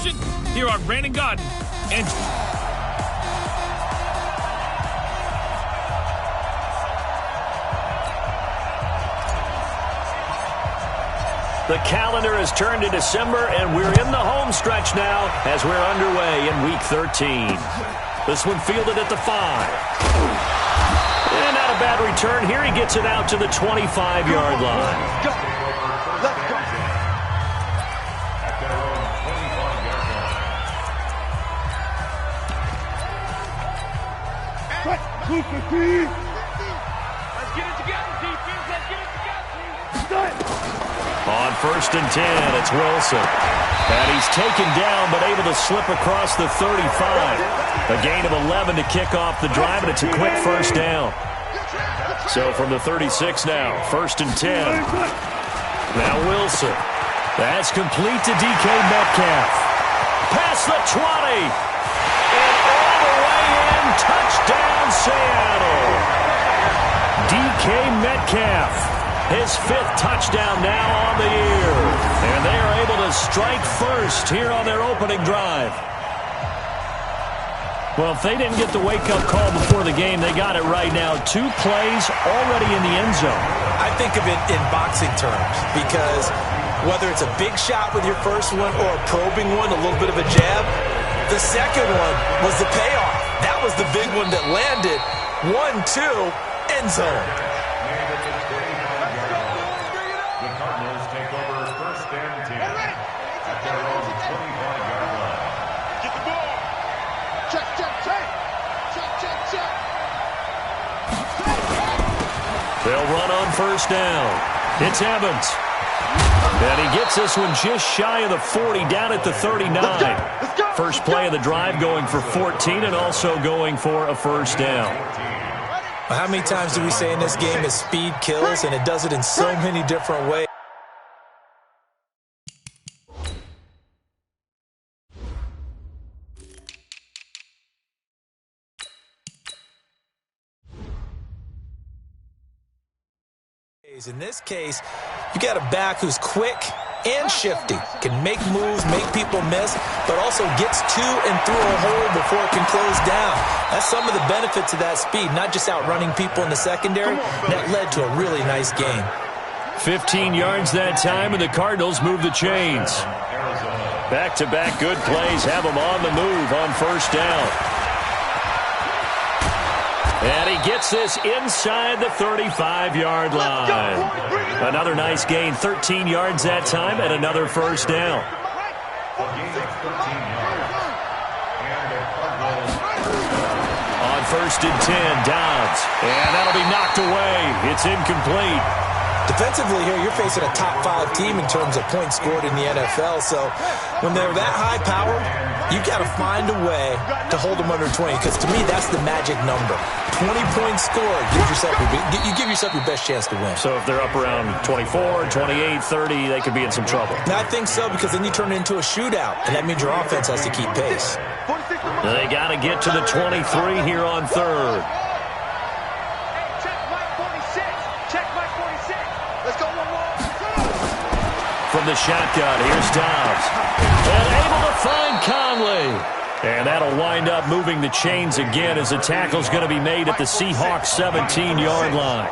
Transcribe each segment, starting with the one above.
action, here are Brandon Gaudin and... The calendar has turned to December, and we're in the home stretch now as we're underway in Week 13. This one fielded at the 5. And not a bad return. Here he gets it out to the 25-yard line. Let's get it together, defense. Let's get it together. On 1st and 10, it's Wilson. And he's taken down, but able to slip across the 35. A gain of 11 to kick off the drive, and it's a quick first down. So from the 36 now, 1st and 10. Now Wilson. That's complete to DK Metcalf. Past the 20. And all the way in. Touchdown, Seattle. DK Metcalf. His 5th touchdown now on the year. And they are able to strike first here on their opening drive. Well, if they didn't get the wake-up call before the game, they got it right now. 2 plays already in the end zone. I think of it in boxing terms because whether it's a big shot with your first one or a probing one, a little bit of a jab, the second one was the payoff. That was the big one that landed. 1-2, end zone. They'll run on 1st down. It's Evans. And he gets this one just shy of the 40, down at the 39. First play of the drive, going for 14 and also going for a first down. How many times do we say in this game that speed kills, and it does it in so many different ways? In this case, you got a back who's quick and shifty, can make moves, make people miss, but also gets to and through a hole before it can close down. That's some of the benefits of that speed, not just outrunning people in the secondary. That led to a really nice game. 15 yards that time, and the Cardinals move the chains. Back-to-back good plays have them on the move on 1st down. And he gets this inside the 35-yard line. Another nice gain, 13 yards that time, and another first down. On 1st and 10, Dobbs. And that'll be knocked away. It's incomplete. Defensively here, you're facing a top 5 team in terms of points scored in the NFL. So when they're that high power, you've got to find a way to hold them under 20. Because to me, that's the magic number. 20 points scored. You give yourself your best chance to win. So if they're up around 24, 28, 30, they could be in some trouble. I think so, because then you turn it into a shootout. And that means your offense has to keep pace. They got to get to the 23 here on 3rd. From the shotgun, here's Dobbs. And able to find Conley. And that'll wind up moving the chains again as the tackle's going to be made at the Seahawks 17-yard line.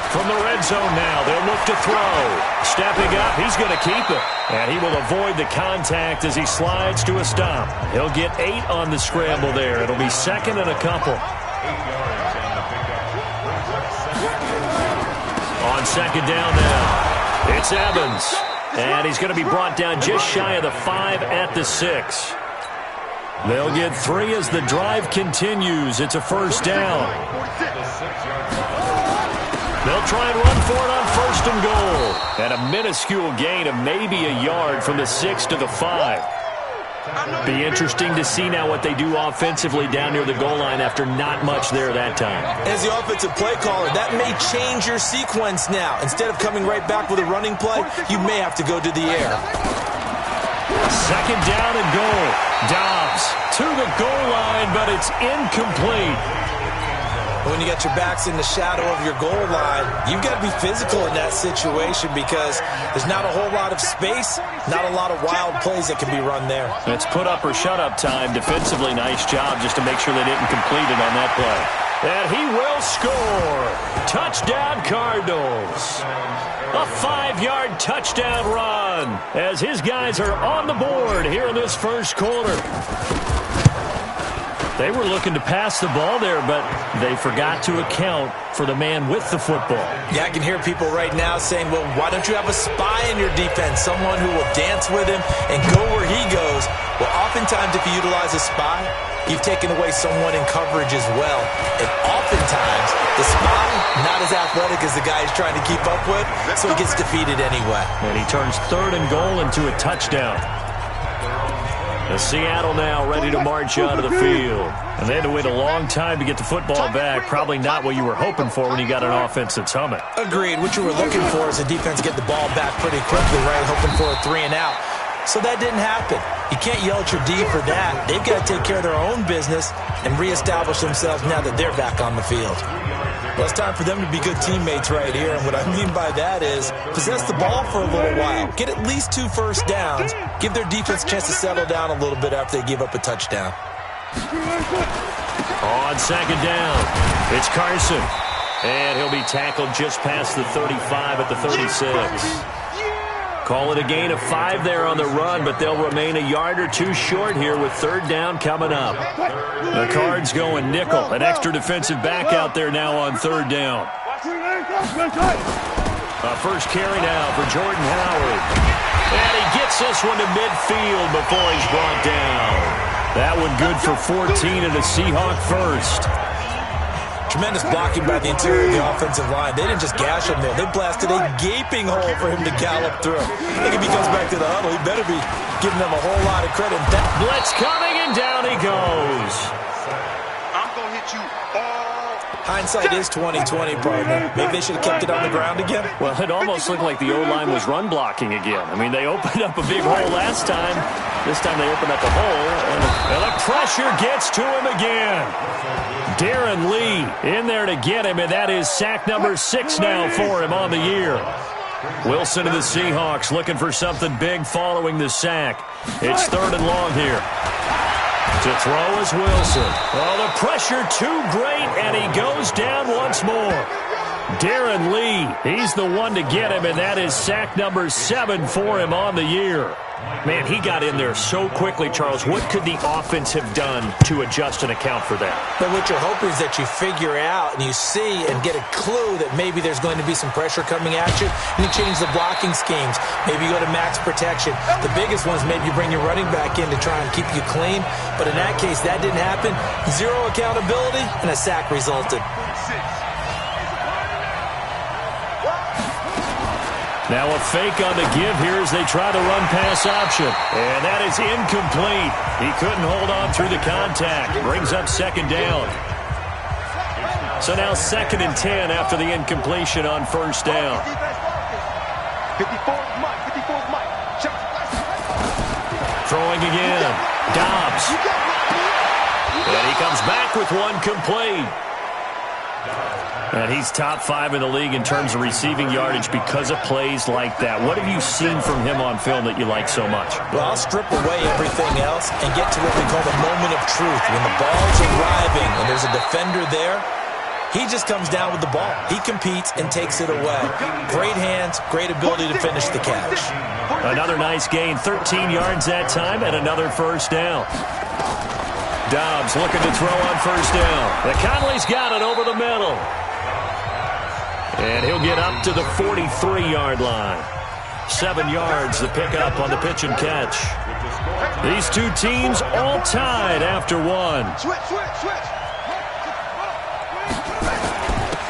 From the red zone now, they'll look to throw. Stepping up, he's going to keep it. And he will avoid the contact as he slides to a stop. He'll get 8 on the scramble there. It'll be 2nd and a couple. On 2nd down now, it's Evans. And he's going to be brought down just shy of the 5 at the 6. They'll get 3 as the drive continues. It's a first down. They'll try and run for it on 1st and goal. And a minuscule gain of maybe a yard from the 6 to the 5. Be interesting to see now what they do offensively down near the goal line after not much there that time. As the offensive play caller, that may change your sequence now. Instead of coming right back with a running play, you may have to go to the air. 2nd down and goal. Dobbs to the goal line, but it's incomplete. When you got your backs in the shadow of your goal line, you've got to be physical in that situation because there's not a whole lot of space, not a lot of wild plays that can be run there. It's put up or shut up time. Defensively, nice job just to make sure they didn't complete it on that play. And he will score. Touchdown, Cardinals. A 5-yard touchdown run as his guys are on the board here in this first quarter. They were looking to pass the ball there, but they forgot to account for the man with the football. Yeah, I can hear people right now saying, well, why don't you have a spy in your defense, someone who will dance with him and go where he goes? Well, oftentimes if you utilize a spy, you've taken away someone in coverage as well. And oftentimes, the spy, not as athletic as the guy he's trying to keep up with, so he gets defeated anyway. And he turns 3rd and goal into a touchdown. Seattle now ready to march out of the field. And they had to wait a long time to get the football back. Probably not what you were hoping for when you got an offense that's humming. Agreed. What you were looking for is the defense get the ball back pretty quickly, right? Hoping for a 3 and out. So that didn't happen. You can't yell at your D for that. They've got to take care of their own business and reestablish themselves now that they're back on the field. Well, it's time for them to be good teammates right here. And what I mean by that is possess the ball for a little while. Get at least 2 first downs. Give their defense a chance to settle down a little bit after they give up a touchdown. On 2nd down, it's Carson. And he'll be tackled just past the 35 at the 36. Call it a gain of 5 there on the run, but they'll remain a yard or 2 short here with 3rd down coming up. The Cards going nickel. An extra defensive back out there now on 3rd down. First carry now for Jordan Howard. And he gets this one to midfield before he's brought down. That one good for 14 and a Seahawk first. Tremendous blocking by the interior of the offensive line. They didn't just gash him there. They blasted a gaping hole for him to gallop through. I think if he comes back to the huddle, he better be giving them a whole lot of credit. Blitz coming, and down he goes. I'm going to hit you all. Hindsight is 20/20, partner. Maybe they should have kept it on the ground again. Well, it almost looked like the O-line was run blocking again. I mean, they opened up a big hole last time. This time they opened up a hole, and the pressure gets to him again. Darren Lee in there to get him, and that is sack number 6 now for him on the year. Wilson of the Seahawks looking for something big following the sack. It's 3rd and long here. To throw is Wilson. Oh, the pressure too great, and he goes down once more. Darren Lee, he's the one to get him, and that is sack number 7 for him on the year. Man, he got in there so quickly, Charles. What could the offense have done to adjust and account for that? But what you're hoping is that you figure out and you see and get a clue that maybe there's going to be some pressure coming at you, and you change the blocking schemes. Maybe you go to max protection. The biggest one is maybe you bring your running back in to try and keep you clean. But in that case, that didn't happen. 0 accountability, and a sack resulted. Now a fake on the give here as they try the run-pass option. And that is incomplete. He couldn't hold on through the contact. Brings up 2nd down. So now 2nd and 10 after the incompletion on 1st down. Throwing again. Dobbs. And he comes back with one complete. And he's top 5 in the league in terms of receiving yardage because of plays like that. What have you seen from him on film that you like so much? Well, I'll strip away everything else and get to what we call the moment of truth. When the ball's arriving and there's a defender there, he just comes down with the ball. He competes and takes it away. Great hands, great ability to finish the catch. Another nice gain, 13 yards that time, and another 1st down. Dobbs looking to throw on 1st down. The Conley's got it over the middle. And he'll get up to the 43-yard line. 7 yards to pick up on the pitch and catch. These two teams all tied after 1.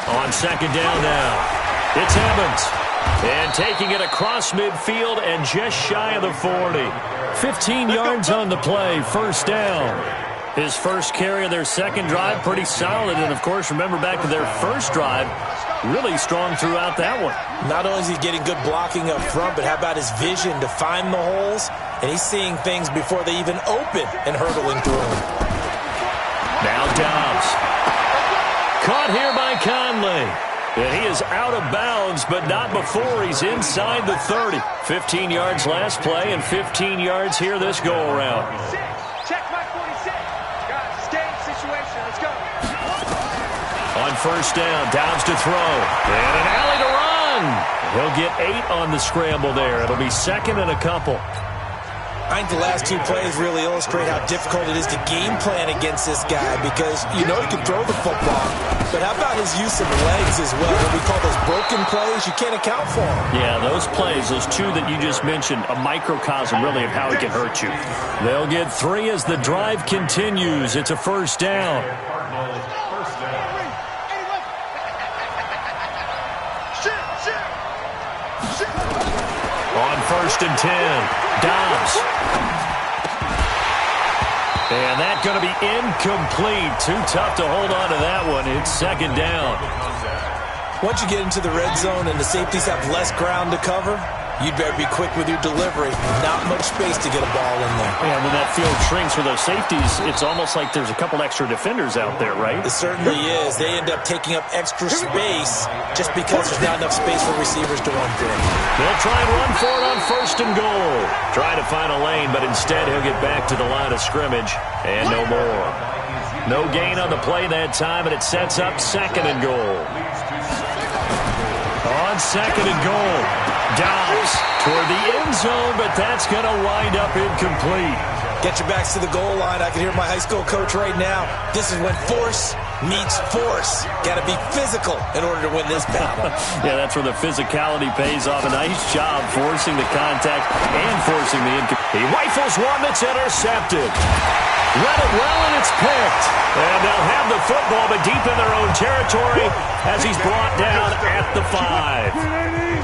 On 2nd down now, it's Evans. And taking it across midfield and just shy of the 40. 15 yards on the play, 1st down. His first carry of their 2nd drive, pretty solid. And, of course, remember back to their 1st drive, really strong throughout that one. Not only is he getting good blocking up front, but how about his vision to find the holes? And he's seeing things before they even open and hurtling through them. Now Dobbs. Caught here by Conley. And he is out of bounds, but not before he's inside the 30. 15 yards last play and 15 yards here this go-around. Check my 46. Guys, it's game situation. Let's go. On first down, Dobbs to throw. And an alley to run. He'll get 8 on the scramble there. It'll be second and a couple. I think the last 2 plays really illustrate how difficult it is to game plan against this guy because you know he can throw the football, but how about his use of legs as well? What we call those broken plays, you can't account for them. Yeah, those plays, those 2 that you just mentioned, a microcosm really of how he can hurt you. They'll get 3 as the drive continues. It's a first down. On first and 10, Dobbs. And that's going to be incomplete. Too tough to hold on to that one. It's second down. Once you get into the red zone and the safeties have less ground to cover, you'd better be quick with your delivery. Not much space to get a ball in there. Yeah, when that field shrinks with those safeties, it's almost like there's a couple extra defenders out there, right? It certainly is. They end up taking up extra space just because there's not enough space for receivers to run through. They'll try and run for it on first and goal. Try to find a lane, but instead he'll get back to the line of scrimmage. And no more. No gain on the play that time, and it sets up second and goal. On second and goal, Dobbs toward the end zone, but that's going to wind up incomplete. Get your backs to the goal line. I can hear my high school coach right now. This is when force meets force. Got to be physical in order to win this battle. Yeah, that's where the physicality pays off. A nice job forcing the contact and forcing the incomplete. He rifles one that's intercepted. Read it well, and it's picked. And they'll have the football, but deep in their own territory as he's brought down at the 5.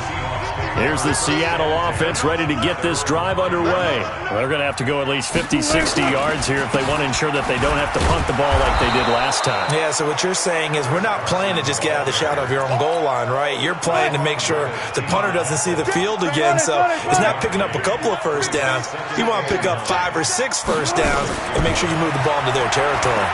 Here's the Seattle offense ready to get this drive underway. They're going to have to go at least 50, 60 yards here if they want to ensure that they don't have to punt the ball like they did last time. Yeah, so what you're saying is we're not playing to just get out of the shadow of your own goal line, right? You're playing to make sure the punter doesn't see the field again. So it's not picking up a couple of first downs. You want to pick up 5 or 6 first downs and make sure you move the ball into their territory.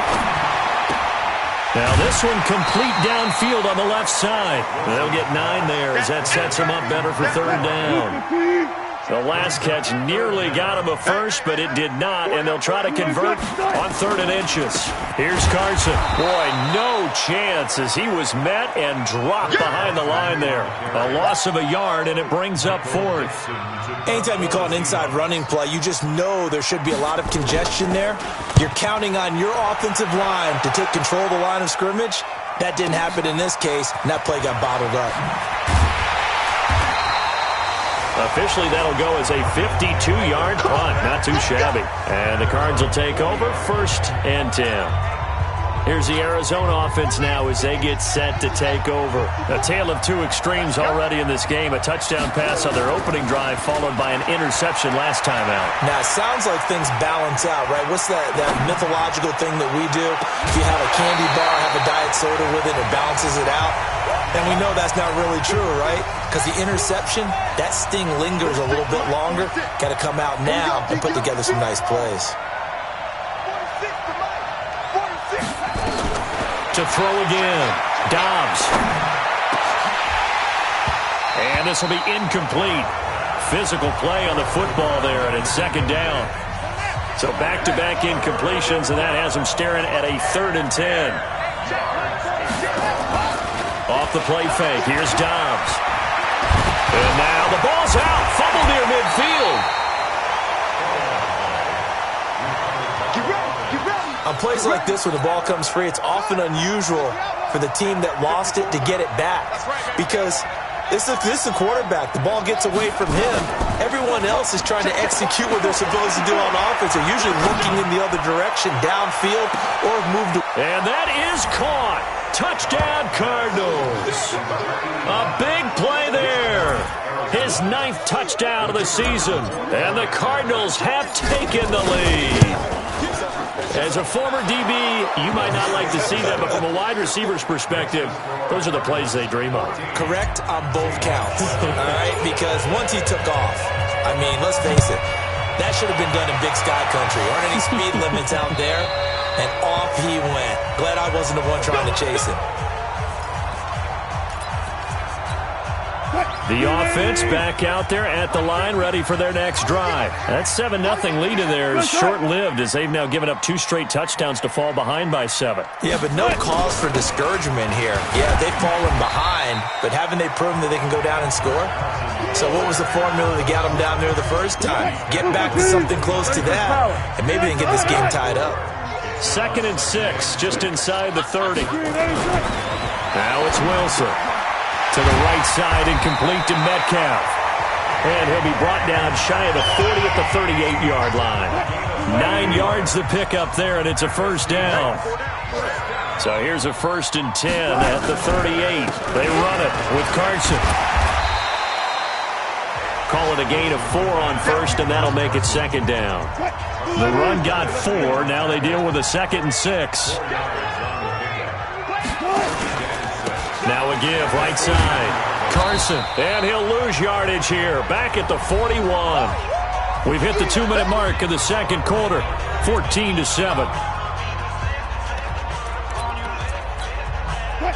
Now this one complete downfield on the left side. They'll get 9 there as that sets them up better for third down. The last catch nearly got him a first, but it did not, and they'll try to convert on 3rd and inches. Here's Carson. Boy, no chance as he was met and dropped behind the line there. A loss of a yard, and it brings up 4th. Anytime you call an inside running play, you just know there should be a lot of congestion there. You're counting on your offensive line to take control of the line of scrimmage. That didn't happen in this case, and that play got bottled up. Officially, that'll go as a 52-yard punt. Not too shabby. And the Cards will take over 1st and 10. Here's the Arizona offense now as they get set to take over. A tale of 2 extremes already in this game. A touchdown pass on their opening drive followed by an interception last time out. Now, it sounds like things balance out, right? What's that mythological thing that we do? If you have a candy bar, have a diet soda with it, it balances it out. And we know that's not really true, right? Because the interception, that sting lingers a little bit longer. Got to come out now and put together some nice plays. To throw again, Dobbs. And this will be incomplete. Physical play on the football there, and it's second down. So back-to-back incompletions, and that has him staring at a 3rd and 10. Off the play fake, here's Dobbs. And now the ball's out, fumble near midfield. On plays like this, when the ball comes free, it's often unusual for the team that lost it to get it back. Because this is the quarterback. The ball gets away from him. Everyone else is trying to execute what they're supposed to do on offense. They're usually looking in the other direction, downfield, or moved. And that is caught. Touchdown, Cardinals. A big play there. His 9th touchdown of the season. And the Cardinals have taken the lead. As a former DB, you might not like to see that, but from a wide receiver's perspective, those are the plays they dream of. Correct on both counts, all right? Because once he took off, I mean, let's face it, that should have been done in Big Sky Country. Aren't any speed limits out there? And off he went. Glad I wasn't the one trying to chase him. The offense back out there at the line, ready for their next drive. That 7-0 lead in there is short-lived as they've now given up 2 straight touchdowns to fall behind by 7. Yeah, but no cause for discouragement here. Yeah, they've fallen behind, but haven't they proven that they can go down and score? So what was the formula that got them down there the first time? Get back to something close to that, and maybe they can get this game tied up. 2nd and 6, just inside the 30. Now it's Wilson. To the right side, incomplete to Metcalf. And he'll be brought down shy of the 40 at the 38-yard line. 9 yards to pick up there, and it's a first down. So here's a 1st and 10 at the 38. They run it with Carson. Call it a gain of 4 on first, and that'll make it 2nd down. The run got 4. Now they deal with a 2nd and 6. Now a give, right side. Carson, and he'll lose yardage here. Back at the 41. We've hit the 2-minute mark in the second quarter. 14-7.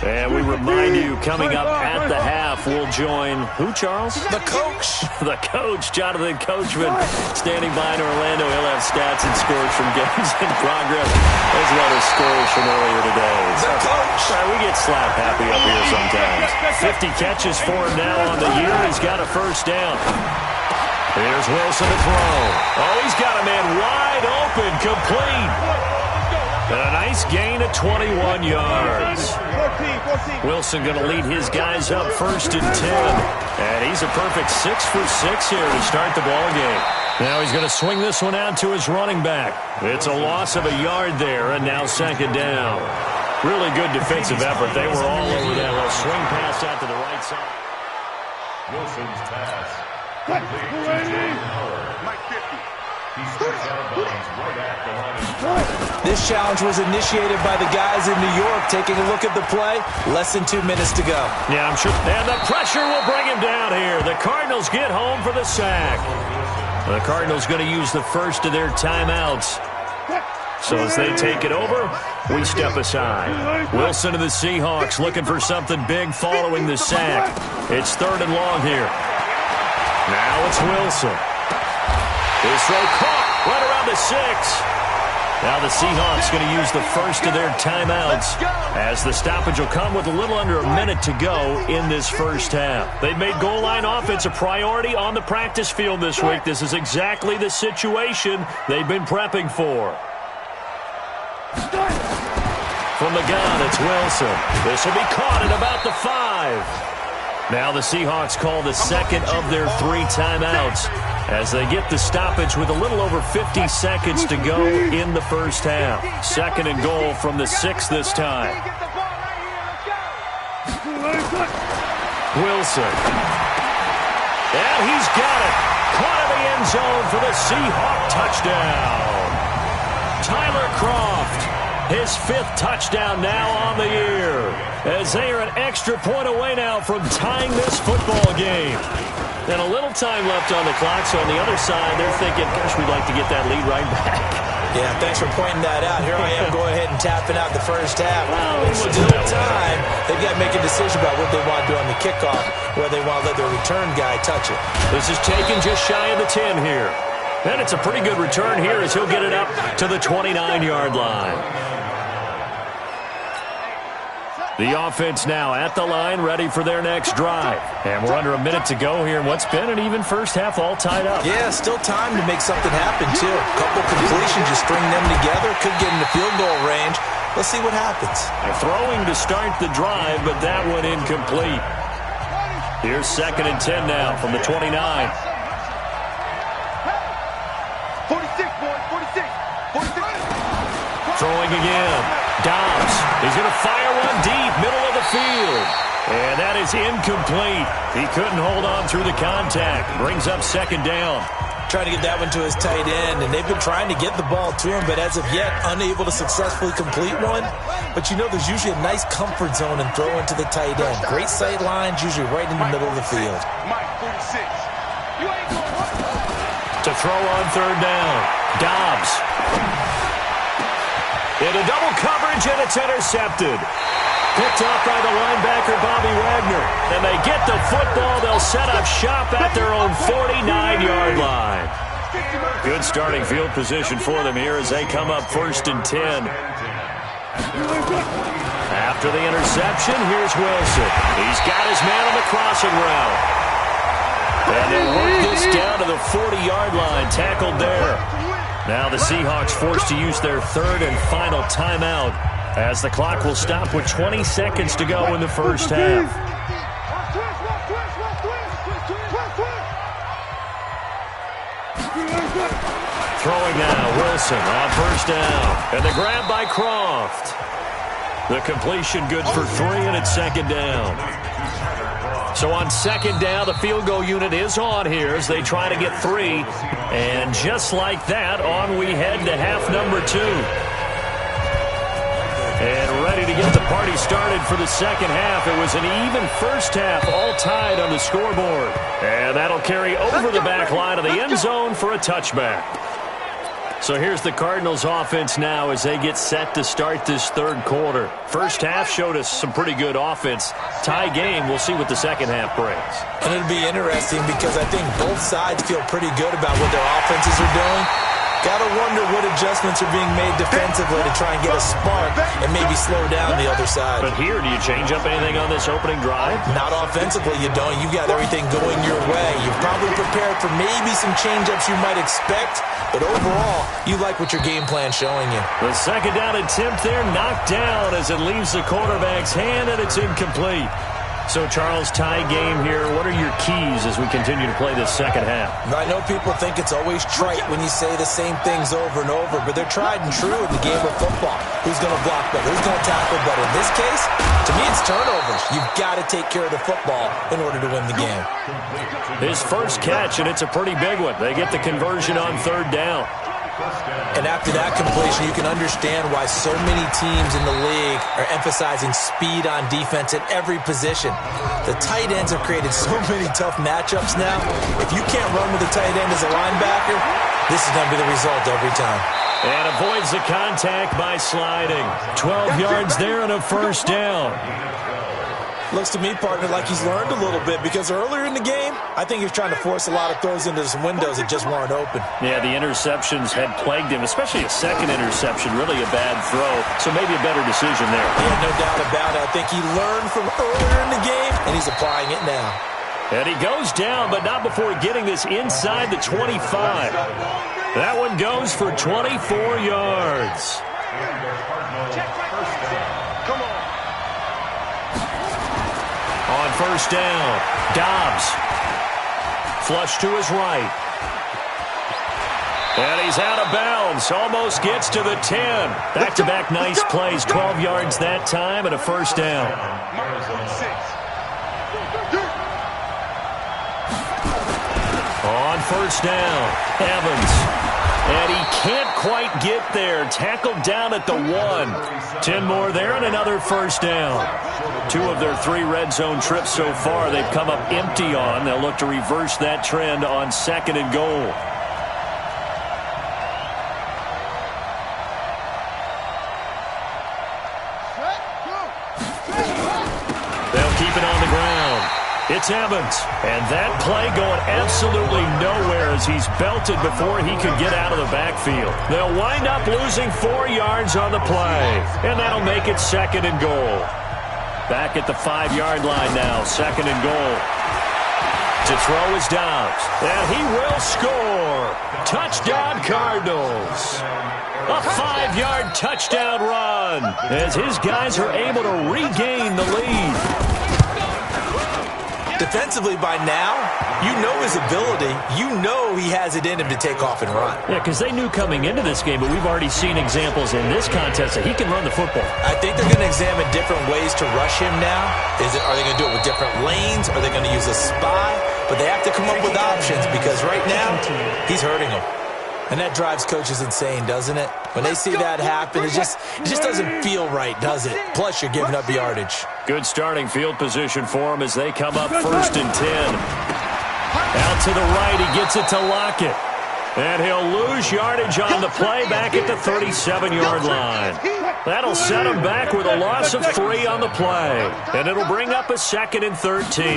And we remind you, coming up at the half, we'll join who, Charles? The coach. The coach, Jonathan Coachman, standing by in Orlando. He'll have stats and scores from games in progress, as well as scores from earlier today. The coach. We get slap happy up here sometimes. 50 catches for him now on the year. He's got a first down. Here's Wilson to throw. Oh, he's got a man wide open, complete. And a nice gain of 21 yards. Wilson going to lead his guys up 1st and 10. And he's a perfect 6 for 6 here to start the ball game. Now he's going to swing this one out to his running back. It's a loss of a yard there, and now 2nd down. Really good defensive effort. They were all over that little swing pass out to the right side. Wilson's pass. Complete to Jordan Howard. Mike 50. He starts out of bounds right at the line. This challenge was initiated by the guys in New York. Taking a look at the play, less than 2 minutes to go. Yeah, I'm sure. And the pressure will bring him down here. The Cardinals get home for the sack. The Cardinals going to use the first of their timeouts. So as they take it over, we step aside. Wilson to the Seahawks looking for something big following the sack. It's 3rd and long here. Now it's Wilson. His throw caught right around the 6. Now the Seahawks going to use the first of their timeouts as the stoppage will come with a little under a minute to go in this first half. They've made goal line offense a priority on the practice field this week. This is exactly the situation they've been prepping for. From the gun, it's Wilson. This will be caught at about the 5. Now the Seahawks call the second of their 3 timeouts as they get the stoppage with a little over 50 seconds to go in the first half. 2nd and goal from the 6 this time. Wilson. And he's got it. Caught in the end zone for the Seahawk touchdown. Tyler Kroft. His 5th touchdown now on the year, as they are an extra point away now from tying this football game. And a little time left on the clock, so on the other side, they're thinking, gosh, we'd like to get that lead right back. Yeah, thanks for pointing that out. Here I am, go ahead and tapping out the first half. It's still time. They've got to make a decision about what they want to do on the kickoff, whether they want to let their return guy touch it. This is taken just shy of the 10 here. And it's a pretty good return here as he'll get it up to the 29-yard line. The offense now at the line, ready for their next drive. And we're under a minute to go here in what's been an even first half, all tied up. Yeah, still time to make something happen, too. A couple completions, just string them together. Could get into field goal range. Let's see what happens. They're throwing to start the drive, but that one incomplete. Here's 2nd and 10 now from the 29. 46, boy, 46. 46. Throwing again. Dobbs. He's going to fire one deep, middle of the field. And that is incomplete. He couldn't hold on through the contact. Brings up 2nd down. Trying to get that one to his tight end, and they've been trying to get the ball to him, but as of yet, unable to successfully complete one. But you know, there's usually a nice comfort zone in throwing to the tight end. Great sight lines, usually right in the middle of the field. Mike 46. You ain't going to throw on 3rd down. Dobbs. Into double coverage, and it's intercepted. Picked off by the linebacker, Bobby Wagner. And they get the football. They'll set up shop at their own 49-yard line. Good starting field position for them here as they come up 1st and 10. After the interception, here's Wilson. He's got his man on the crossing route. And they work this down to the 40-yard line, tackled there. Now the Seahawks forced to use their 3rd and final timeout as the clock will stop with 20 seconds to go in the first half. Throwing now, Wilson on 1st down. And the grab by Croft. The completion good for 3, and it's 2nd down. So on 2nd down, the field goal unit is on here as they try to get 3. And just like that, on we head to half number 2. And ready to get the party started for the second half. It was an even first half, all tied on the scoreboard. And that'll carry over the back line of the end zone for a touchback. So here's the Cardinals offense now as they get set to start this 3rd quarter. First half showed us some pretty good offense. Tie game, we'll see what the second half brings. And it'll be interesting because I think both sides feel pretty good about what their offenses are doing. Got to wonder what adjustments are being made defensively to try and get a spark and maybe slow down the other side. But here, do you change up anything on this opening drive? Not offensively, you don't. You've got everything going your way. You've probably prepared for maybe some change-ups you might expect, but overall, you like what your game plan's showing you. The 2nd down attempt there knocked down as it leaves the quarterback's hand, and it's incomplete. So, Charles, tie game here. What are your keys as we continue to play this second half? I know people think it's always trite when you say the same things over and over, but they're tried and true in the game of football. Who's going to block better? Who's going to tackle better? In this case, to me, it's turnovers. You've got to take care of the football in order to win the game. His first catch, and it's a pretty big one. They get the conversion on 3rd down. And after that completion, you can understand why so many teams in the league are emphasizing speed on defense at every position. The tight ends have created so many tough matchups now. If you can't run with a tight end as a linebacker, this is going to be the result every time. And avoids the contact by sliding. 12 yards there and a 1st down. Looks to me, partner, like he's learned a little bit because earlier in the game, I think he was trying to force a lot of throws into some windows that just weren't open. Yeah, the interceptions had plagued him, especially a 2nd interception, really a bad throw. So maybe a better decision there. Yeah, no doubt about it. I think he learned from earlier in the game, and he's applying it now. And he goes down, but not before getting this inside the 25. That one goes for 24 yards. On 1st down, Dobbs. Flush to his right. And he's out of bounds. Almost gets to the 10. Back-to-back nice plays. 12 yards that time and a 1st down. On 1st down, Evans. And he can't quite get there. Tackled down at the 1. 10 more there and another 1st down. 2 of their 3 red zone trips so far they've come up empty on. They'll look to reverse that trend on 2nd and goal. They'll keep it on the ground. It's Evans, and that play going absolutely nowhere as he's belted before he could get out of the backfield. They'll wind up losing 4 yards on the play, and that'll make it 2nd and goal. Back at the 5-yard line now, 2nd and goal. To throw is Dobbs, and he will score. Touchdown, Cardinals. A 5-yard touchdown run as his guys are able to regain the lead. Defensively by now, you know his ability. You know he has it in him to take off and run. Yeah, because they knew coming into this game, but we've already seen examples in this contest that he can run the football. I think they're going to examine different ways to rush him now. Are they going to do it with different lanes? Are they going to use a spy? But they have to come up with options because right now, he's hurting them. And that drives coaches insane, doesn't it? When they see that happen, it just doesn't feel right, does it? Plus, you're giving up yardage. Good starting field position for him as they come up 1st and 10. Out to the right, he gets it to Lockett. And he'll lose yardage on the play back at the 37-yard line. That'll set him back with a loss of 3 on the play. And it'll bring up a 2nd and 13.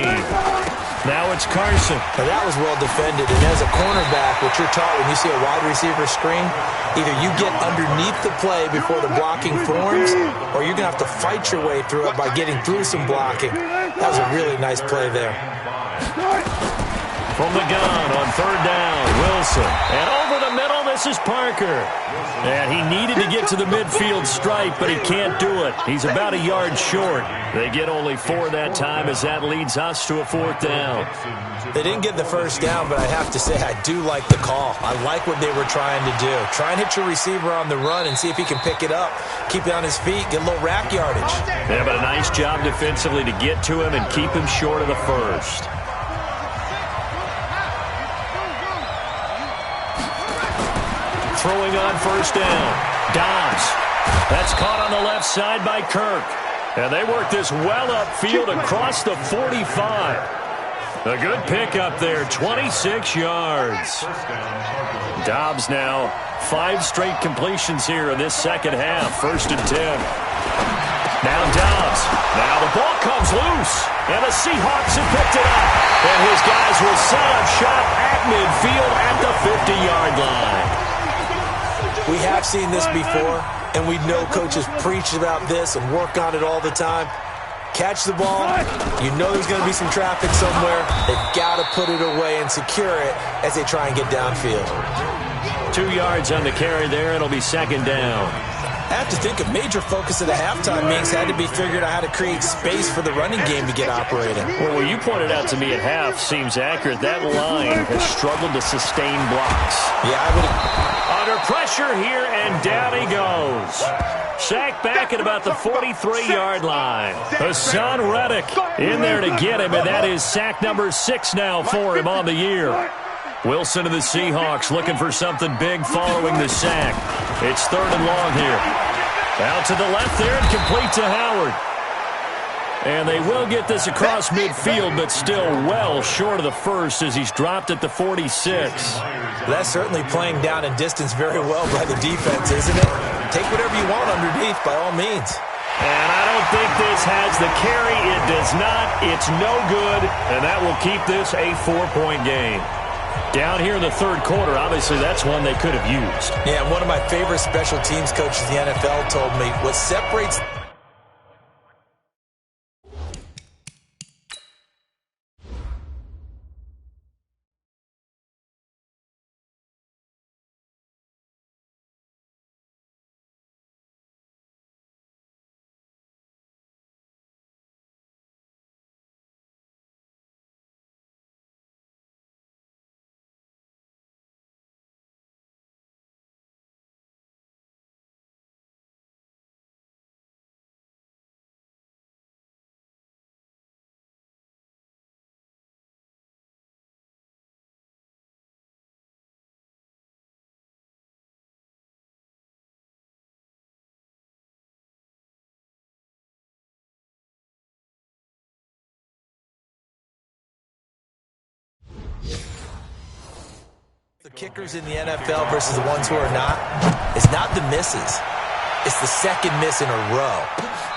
Now it's Carson. Now that was well defended. And as a cornerback, what you're taught when you see a wide receiver screen, either you get underneath the play before the blocking forms, or you're going to have to fight your way through it by getting through some blocking. That was a really nice play there. From the gun on 3rd down, Wilson. And over the middle, this is Parker. And he needed to get to the midfield stripe, but he can't do it. He's about a yard short. They get only 4 that time as that leads us to a 4th down. They didn't get the first down, but I have to say I do like the call. I like what they were trying to do. Try and hit your receiver on the run and see if he can pick it up. Keep it on his feet, get a little rack yardage. Yeah, but a nice job defensively to get to him and keep him short of the first. Throwing on 1st down. Dobbs. That's caught on the left side by Kirk. And they work this well upfield across the 45. A good pickup there, 26 yards. Dobbs now 5 straight completions here in this second half. 1st and 10. Now Dobbs. Now the ball comes loose. And the Seahawks have picked it up. And his guys will set up shop at midfield at the 50-yard line. We have seen this before, and we know coaches preach about this and work on it all the time. Catch the ball. You know there's going to be some traffic somewhere. They've got to put it away and secure it as they try and get downfield. 2 yards on the carry there. It'll be 2nd down. I have to think a major focus of the halftime meetings had to be figured out how to create space for the running game to get operating. Well, what you pointed out to me at half seems accurate. That line has struggled to sustain blocks. Yeah, I would. Under pressure here, and down he goes. Sacked back at about the 43-yard line. Hassan Reddick in there to get him, and that is sack number 6 now for him on the year. Wilson and the Seahawks looking for something big following the sack. It's 3rd and long here. Out to the left there and complete to Howard. And they will get this across midfield, but still well short of the first as he's dropped at the 46. That's certainly playing down in distance very well by the defense, isn't it? Take whatever you want underneath by all means. And I don't think this has the carry. It does not. It's no good, and that will keep this a 4-point game. Down here in the 3rd quarter, obviously that's one they could have used. Yeah, and one of my favorite special teams coaches in the NFL told me what separates the kickers in the NFL versus the ones who are not, it's not the misses. It's the second miss in a row.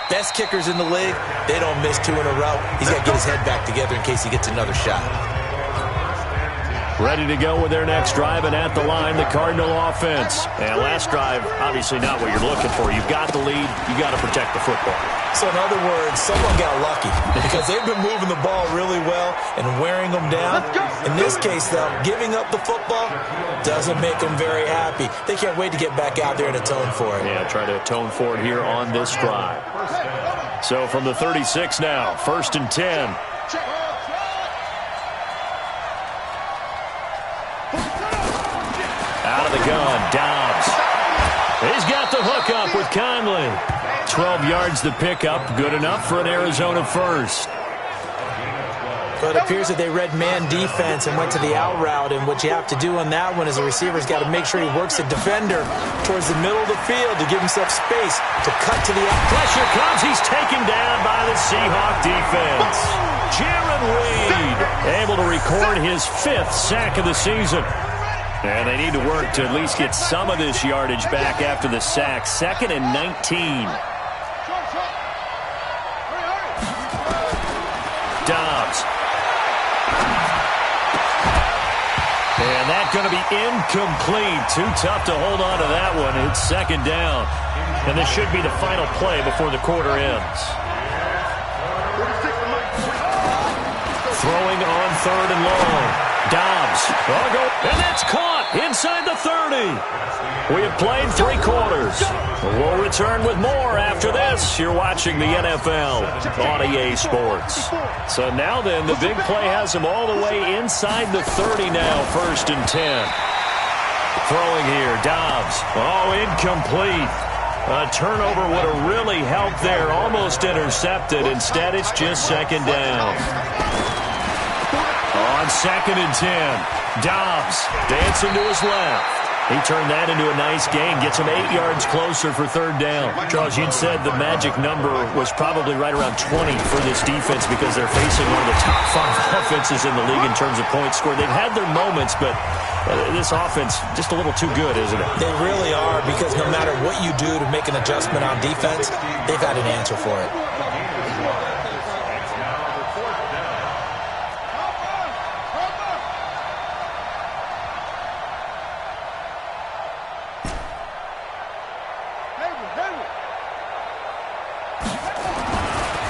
Best kickers in the league, they don't miss 2 in a row. He's got to get his head back together in case he gets another shot. Ready to go with their next drive, and at the line, the Cardinal offense. And last drive, obviously not what you're looking for. You've got the lead. You got to protect the football. So in other words, someone got lucky because they've been moving the ball really well and wearing them down. In this case, though, giving up the football doesn't make them very happy. They can't wait to get back out there and atone for it. Yeah, try to atone for it here on this drive. So from the 36 now, 1st and 10. Out of the gun, Dobbs. He's got the hookup with Conley. 12 yards to pick up, good enough for an Arizona first. But it appears that they read man defense and went to the out route, and what you have to do on that one is the receiver's got to make sure he works the defender towards the middle of the field to give himself space to cut to the out. Pressure comes, he's taken down by the Seahawk defense. Jaron Reed able to record his 5th sack of the season. And they need to work to at least get some of this yardage back after the sack. 2nd and 19. Dobbs. And that's going to be incomplete. Too tough to hold on to that one. It's 2nd down. And this should be the final play before the quarter ends. Throwing on 3rd and long. Dobbs. And that's caught inside the 30. We have played 3 quarters. We'll return with more after this. You're watching the NFL on EA Sports. So now then, the big play has him all the way inside the 30 now, 1st and 10. Throwing here, Dobbs. Oh, incomplete. A turnover would have really helped there. Almost intercepted. Instead, it's just 2nd down. On 2nd and 10, Dobbs dancing to his left. He turned that into a nice gain, gets him 8 yards closer for 3rd down. Charles, you'd said the magic number was probably right around 20 for this defense because they're facing one of the top 5 offenses in the league in terms of points scored. They've had their moments, but this offense just a little too good, isn't it? They really are, because no matter what you do to make an adjustment on defense, they've got an answer for it.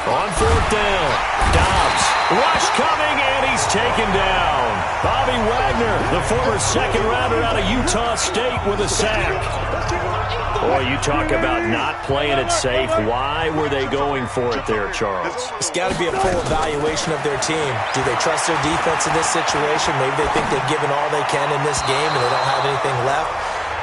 On 4th down, Dobbs, rush coming, and he's taken down. Bobby Wagner, the former 2nd rounder out of Utah State, with a sack. Boy, you talk about not playing it safe. Why were they going for it there, Charles? It's got to be a full evaluation of their team. Do they trust their defense in this situation? Maybe they think they've given all they can in this game and they don't have anything left.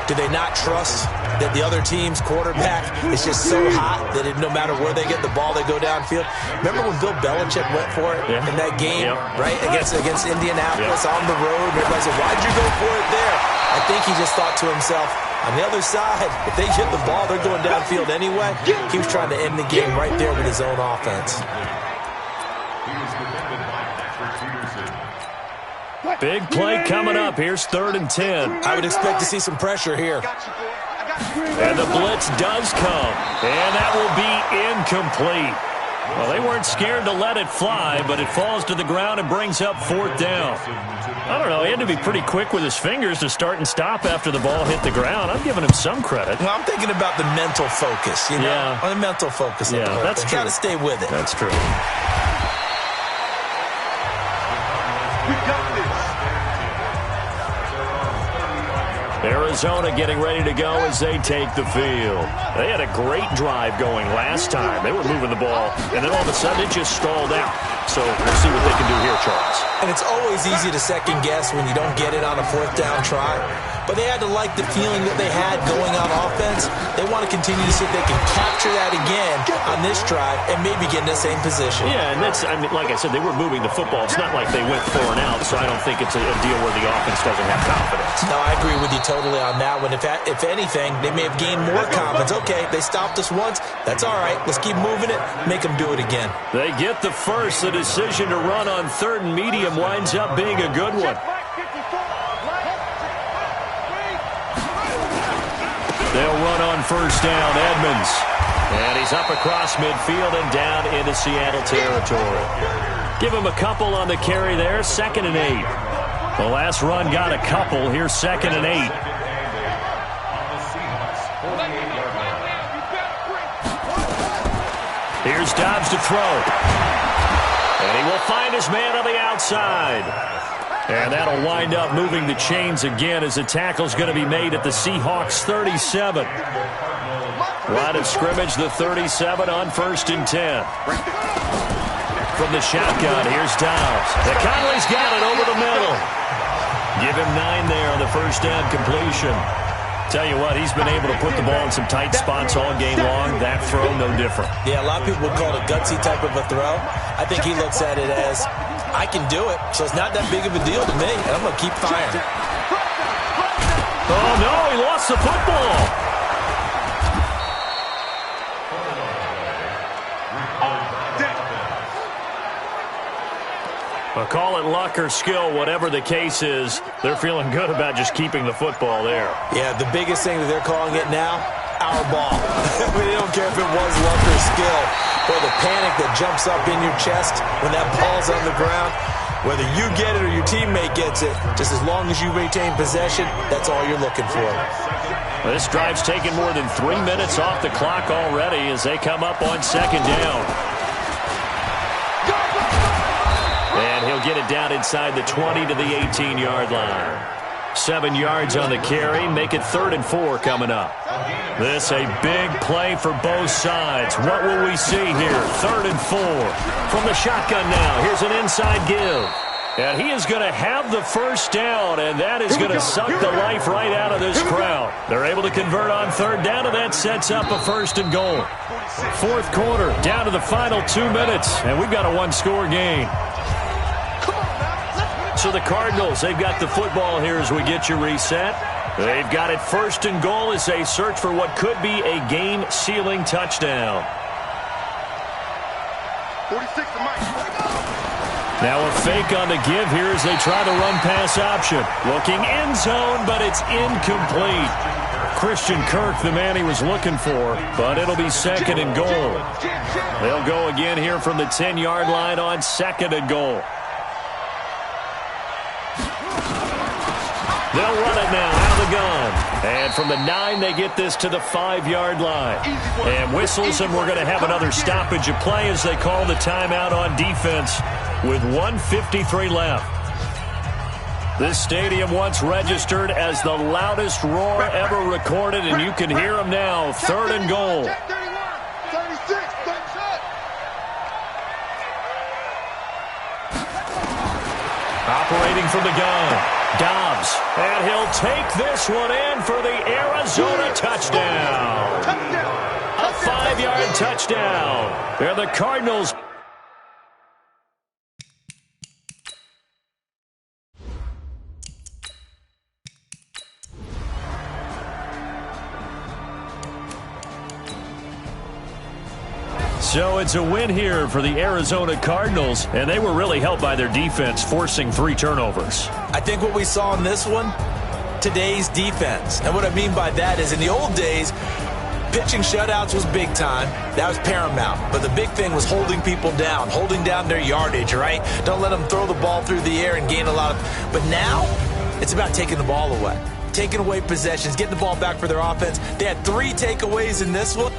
Do they not trust that the other team's quarterback is just so hot that no matter where they get the ball, they go downfield? Remember when Bill Belichick went for it in that game, right, against Indianapolis on the road? And everybody said, why'd you go for it there? I think he just thought to himself, on the other side, if they get the ball, they're going downfield anyway. He was trying to end the game right there with his own offense. Big play coming up. Here's 3rd and 10. I would expect to see some pressure here. And the blitz does come. And that will be incomplete. Well, they weren't scared to let it fly, but it falls to the ground and brings up 4th down. I don't know. He had to be pretty quick with his fingers to start and stop after the ball hit the ground. I'm giving him some credit. Well, I'm thinking about the mental focus, you know? Yeah. On the mental focus. Yeah, that's true. Got to stay with it. That's true. We got this. Arizona getting ready to go as they take the field. They had a great drive going last time. They were moving the ball, and then all of a sudden it just stalled out. So we'll see what they can do here, Charles. And it's always easy to second guess when you don't get it on a 4th down try. But they had to like the feeling that they had going on offense. They want to continue to see if they can capture that again on this drive and maybe get in the same position. Yeah, and that's, I mean, like I said, they were moving the football. It's not like they went 4 and out, so I don't think it's a deal where the offense doesn't have confidence. No, I agree with you totally on that one. If anything, they may have gained more confidence. Okay, they stopped us once. That's all right. Let's keep moving it. Make them do it again. They get the first. The decision to run on 3rd and medium winds up being a good one. They'll run on 1st down, Edmonds. And he's up across midfield and down into Seattle territory. Give him a couple on the carry there, 2nd and 8. The last run got a couple. Here's 2nd and 8. Here's Dobbs to throw. And he will find his man on the outside. And that'll wind up moving the chains again as the tackle's going to be made at the Seahawks 37. Line of scrimmage, the 37 on 1st and 10. From the shotgun, here's Dobbs. And Conley's got it over the middle. Give him 9 there on the 1st down completion. Tell you what, he's been able to put the ball in some tight spots all game long. That throw, no different. Yeah, a lot of people would call it a gutsy type of a throw. I think he looks at it as, I can do it, so it's not that big of a deal to me, and I'm going to keep firing. Oh, no, he lost the football. Well, call it luck or skill, whatever the case is, they're feeling good about just keeping the football there. Yeah, the biggest thing that they're calling it now, our ball. I mean, they don't care if it was luck or skill. Or the panic that jumps up in your chest when that ball's on the ground. Whether you get it or your teammate gets it, just as long as you retain possession, that's all you're looking for. Well, this drive's taken more than 3 minutes off the clock already as they come up on second down. And he'll get it down inside the 20 to the 18-yard line. 7 yards on the carry. Make it 3rd and 4 coming up. This a big play for both sides. What will we see here? 3rd and 4. From the shotgun now. Here's an inside give. And he is going to have the first down, and that is going to suck the life right out of this crowd. They're able to convert on 3rd down, and that sets up a 1st and goal. 4th quarter, down to the final 2 minutes, and we've got a one-score game. So the Cardinals, they've got the football here as we get you reset. They've got it 1st and goal as they search for what could be a game-sealing touchdown. 46 to Mike. Now a fake on the give here as they try the run-pass option. Looking end zone, but it's incomplete. Christian Kirk, the man he was looking for, but it'll be 2nd and goal. They'll go again here from the 10-yard line on 2nd and goal. They'll run it now out of the gun. And from the 9, they get this to the 5-yard line. And whistles, and we're going to have another stoppage of play as they call the timeout on defense with 1:53 left. This stadium once registered as the loudest roar ever recorded, and you can hear them now. 3rd and goal. Operating from the gun. Dobbs, and he'll take this one in for the Arizona touchdown. A 5-yard touchdown. They're the Cardinals. So it's a win here for the Arizona Cardinals, and they were really helped by their defense, forcing 3 turnovers. I think what we saw in this one, today's defense. And what I mean by that is in the old days, pitching shutouts was big time. That was paramount. But the big thing was holding people down, holding down their yardage, right? Don't let them throw the ball through the air and gain a lot of... But now, it's about taking the ball away. Taking away possessions, getting the ball back for their offense. They had 3 takeaways in this one.